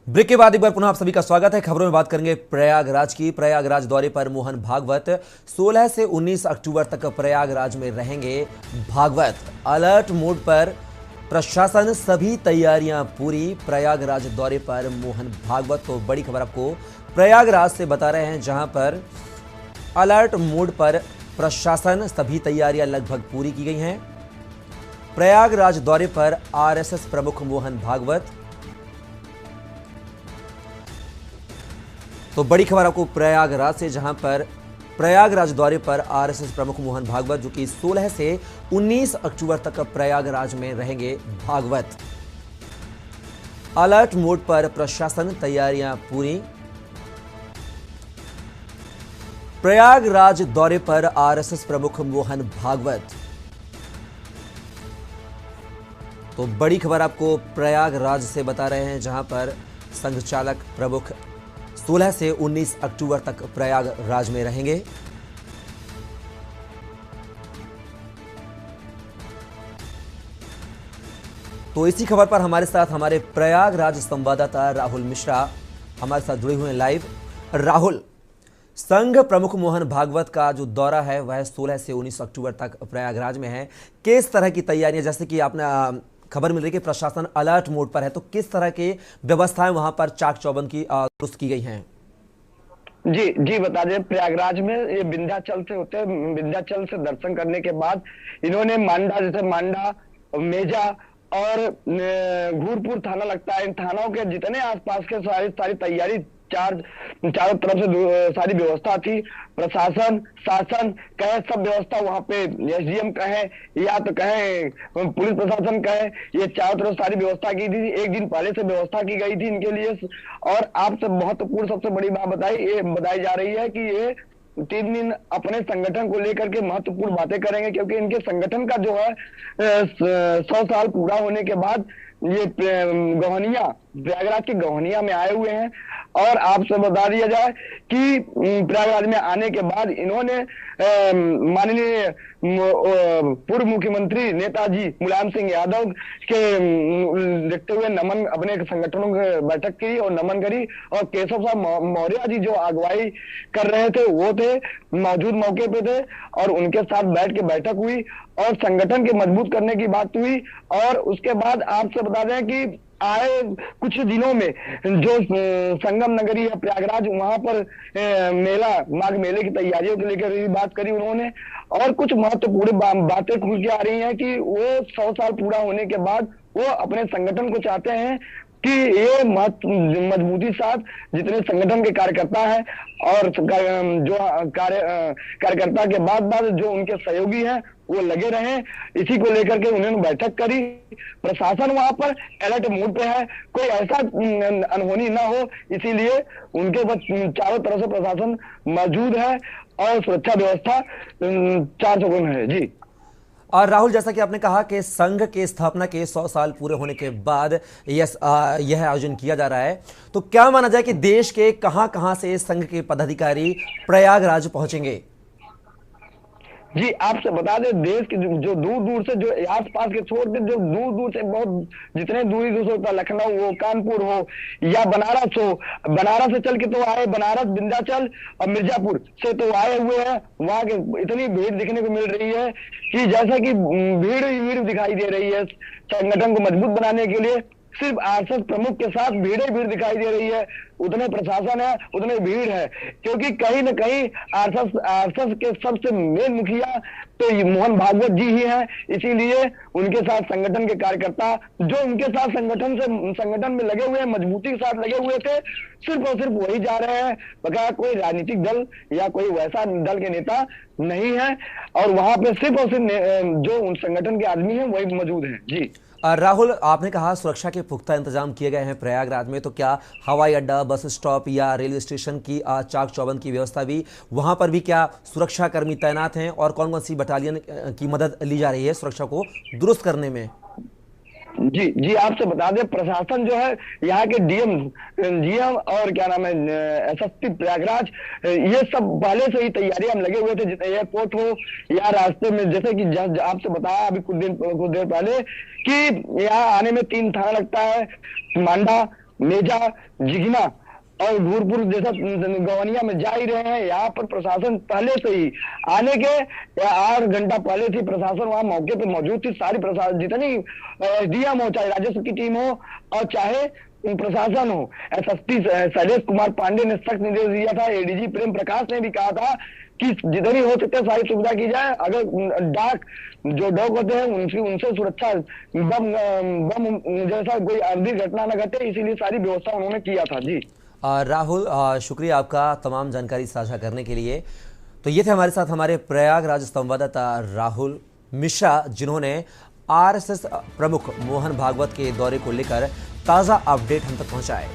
Break के बाद एक बार पुनः आप सभी का स्वागत है। खबरों में बात करेंगे प्रयागराज की। प्रयागराज दौरे पर मोहन भागवत 16 से 19 अक्टूबर तक प्रयागराज में रहेंगे भागवत। अलर्ट मोड पर प्रशासन, सभी तैयारियां पूरी। प्रयागराज दौरे पर मोहन भागवत। तो बड़ी खबर आपको प्रयागराज से बता रहे हैं, जहां पर अलर्ट मोड पर प्रशासन, सभी तैयारियां लगभग पूरी की गई हैं। प्रयागराज दौरे पर आरएसएस प्रमुख मोहन भागवत। तो बड़ी खबर आपको प्रयागराज से, जहां पर प्रयागराज दौरे पर आरएसएस प्रमुख मोहन भागवत, जो कि 16 से 19 अक्टूबर तक प्रयागराज में रहेंगे भागवत। अलर्ट मोड पर प्रशासन, तैयारियां पूरी। प्रयागराज दौरे पर आरएसएस प्रमुख मोहन भागवत। तो बड़ी खबर आपको प्रयागराज से बता रहे हैं, जहां पर संघ चालक प्रमुख 16 से 19 अक्टूबर तक प्रयागराज में रहेंगे। तो इसी खबर पर हमारे साथ हमारे प्रयागराज संवाददाता राहुल मिश्रा हमारे साथ जुड़े हुए हैं लाइव। राहुल, संघ प्रमुख मोहन भागवत का जो दौरा है वह 16 से 19 अक्टूबर तक प्रयागराज में है। किस तरह की तैयारियां, जैसे कि आपने खबर मिल रही है कि प्रशासन अलर्ट मोड पर है, तो किस तरह की व्यवस्थाएं वहां पर चाक चौबंद की दुरुस्त की गई हैं? जी जी, बता दें, प्रयागराज में ये विंध्याचल से होते हैं। विंध्याचल से दर्शन करने के बाद इन्होंने मांडा, जैसे मांडा, मेजा और घूरपुर थाना लगता है, इन थानों के जितने आसपास के सारी तैयारी, चारों तरफ से सारी व्यवस्था थी। प्रशासन, शासन कहे, सब व्यवस्था वहां पे, एसडीएम कहे या तो कहे पुलिस प्रशासन कहे, ये चारों तरफ सारी व्यवस्था की थी। एक दिन पहले से व्यवस्था की गई थी इनके लिए। और आपसे महत्वपूर्ण सबसे बड़ी बात बताई जा रही है कि ये 3 दिन अपने संगठन को लेकर के महत्वपूर्ण बातें करेंगे, क्योंकि इनके संगठन का जो है 100 साल पूरा होने के बाद ये गवनिया, प्रयागराज की गवनिया में आए हुए हैं। और आपसे बता दिया जाए कि प्रयागराज में आने के बाद इन्होंने माननीय पूर्व मुख्यमंत्री नेताजी मुलायम सिंह यादव के देखते हुए नमन, अपने संगठनों की बैठक की और नमन करी। और केशव साहब मौर्य जी जो अगुवाई कर रहे थे वो थे, मौजूद मौके पे थे, और उनके साथ बैठ के बैठक हुई और संगठन के मजबूत करने की बात हुई। और उसके बाद आपसे बता दें कि आए कुछ दिनों में जो संगम नगरी है प्रयागराज, वहां पर मेला, माघ मेले की तैयारियों को लेकर भी बात करी उन्होंने। और कुछ महत्वपूर्ण बातें खुल के आ रही हैं कि वो 100 साल पूरा होने के बाद वो अपने संगठन को चाहते हैं कि ये मजबूती साथ जितने संगठन के कार्यकर्ता हैं और जो कार्यकर्ता के बाद जो उनके सहयोगी हैं वो लगे रहें। इसी को लेकर के उन्होंने बैठक करी। प्रशासन वहां पर अलर्ट मोड पे है, कोई ऐसा अनहोनी ना हो, इसीलिए उनके चारों तरफ से प्रशासन मौजूद है और सुरक्षा व्यवस्था 4 चौगुन है। जी। और राहुल, जैसा कि आपने कहा कि संघ के स्थापना के 100 साल पूरे होने के बाद यह आयोजन किया जा रहा है, तो क्या माना जाए कि देश के कहां से संघ के पदाधिकारी प्रयागराज पहुंचेंगे? जी, आपसे बता दें, देश के जो दूर दूर से, जो आसपास के छोड़ के, जो दूर दूर से, बहुत जितने दूरी दूर से, लखनऊ हो, कानपुर हो या बनारस हो, बनारस से चल के तो आए, बनारस, विंध्याचल और मिर्जापुर से तो आए हुए हैं। वहां के इतनी भीड़ दिखने को मिल रही है कि जैसा कि भीड़ ही भीड़ दिखाई दे रही है। संगठन को मजबूत बनाने के लिए सिर्फ आरएसएस प्रमुख के साथ भीड़ दिखाई दे रही है। उतने प्रशासन है, उतने भीड़ है, क्योंकि कहीं न कहीं आरएसएस के सबसे मेन मुखिया तो मोहन भागवत जी ही हैं। इसीलिए उनके साथ संगठन के कार्यकर्ता जो उनके साथ संगठन में लगे हुए हैं, मजबूती के साथ लगे हुए थे, सिर्फ और सिर्फ वही जा रहे हैं। बगैर कोई राजनीतिक दल या कोई वैसा दल के नेता नहीं है। और वहां पे सिर्फ और सिर्फ जो उन संगठन के आदमी हैं वही मौजूद हैं। जी राहुल, आपने कहा सुरक्षा के पुख्ता इंतजाम किए गए हैं प्रयागराज में, तो क्या हवाई अड्डा, बस स्टॉप या रेलवे स्टेशन की चाक चौबंद की व्यवस्था भी, वहां पर भी क्या सुरक्षा कर्मी तैनात हैं, और कौन कौन सी बटालियन की मदद ली जा रही है सुरक्षा को दुरुस्त करने में? जी जी, आपसे बता दें, प्रशासन जो है, यहाँ के जीएम और क्या नाम है, एसएसपी प्रयागराज, ये सब पहले से ही तैयारी हम लगे हुए थे। जितने एयरपोर्ट हो या रास्ते में, जैसे कि आपसे बताया अभी कुछ देर पहले कि यहाँ आने में 3 थाना लगता है, मांडा, मेजा, जिगना और भूरपुर जैसा गवनिया में जा ही रहे हैं। यहाँ पर प्रशासन पहले से ही आने के 8 घंटा पहले से प्रशासन वहां मौके पे मौजूद थी। सारी प्रशासन जितनी एसडीएम हो, चाहे राजस्व की टीम हो और चाहे प्रशासन हो, एसएसपी शैलेश कुमार पांडे ने सख्त निर्देश दिया था। एडीजी प्रेम प्रकाश ने भी कहा था कि जितनी हो सकते सारी सुविधा की जाए। अगर डाक जो डॉग होते हैं उनसे सुरक्षा बम जैसा कोई अर्धी घटना न घटे, इसीलिए सारी व्यवस्था उन्होंने किया था। जी राहुल, शुक्रिया आपका तमाम जानकारी साझा करने के लिए। तो ये थे हमारे साथ हमारे प्रयागराज संवाददाता राहुल मिश्रा, जिन्होंने आरएसएस प्रमुख मोहन भागवत के दौरे को लेकर ताज़ा अपडेट हम तक पहुंचाए।